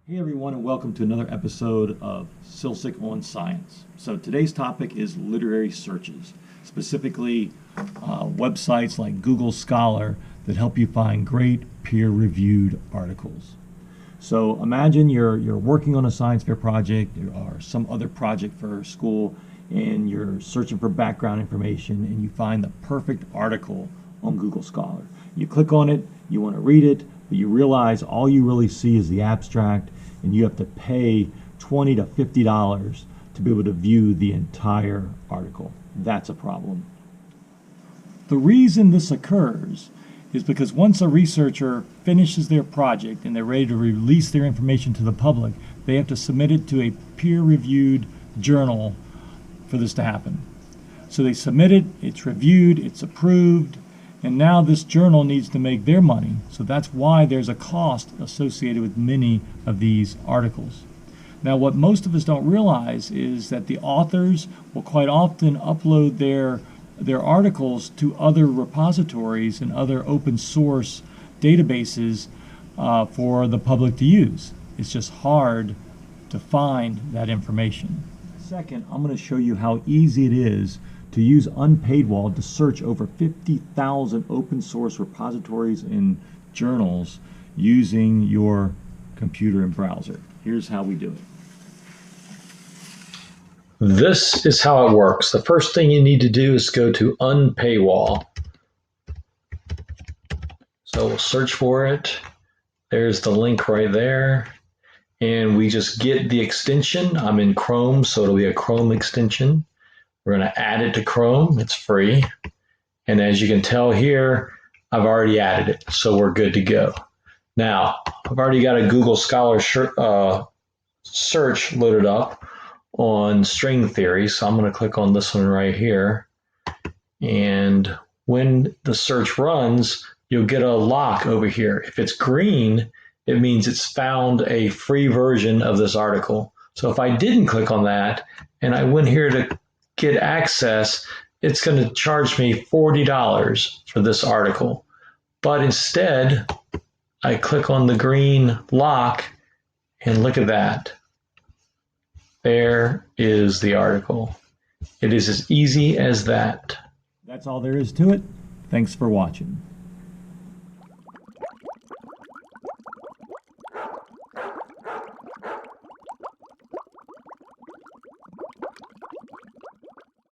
Hey everyone, and welcome to another episode of Silsic on Science. So today's topic is literary searches, specifically websites like Google Scholar that help you find great peer-reviewed articles. So imagine you're working on a science fair project or some other project for school, and you're searching for background information and you find the perfect article on Google Scholar. You click on it, you want to read it, but you realize all you really see is the abstract, and you have to pay $20 to $50 to be able to view the entire article. That's a problem. The reason this occurs is because once a researcher finishes their project and they're ready to release their information to the public, they have to submit it to a peer-reviewed journal for this to happen. So they submit it, it's reviewed, it's approved, and now this journal needs to make their money. So that's why there's a cost associated with many of these articles. Now, what most of us don't realize is that the authors will quite often upload their articles to other repositories and other open source databases for the public to use. It's just hard to find that information. Second, I'm going to show you how easy it is to use UNPAYWALL to search over 50,000 open source repositories and journals using your computer and browser. Here's how we do it. This is how it works. The first thing you need to do is go to UNPAYWALL. So we'll search for it. There's the link right there. And we just get the extension. I'm in Chrome, so it'll be a Chrome extension. We're going to add it to Chrome. It's free. And as you can tell here, I've already added it, so we're good to go. Now, I've already got a Google Scholar search loaded up on string theory, so I'm going to click on this one right here. And when the search runs, you'll get a lock over here. If it's green, it means it's found a free version of this article. So if I didn't click on that and I went here to get access, it's going to charge me $40 for this article. But instead, I click on the green lock and look at that. There is the article. It is as easy as that. That's all there is to it. Thanks for watching.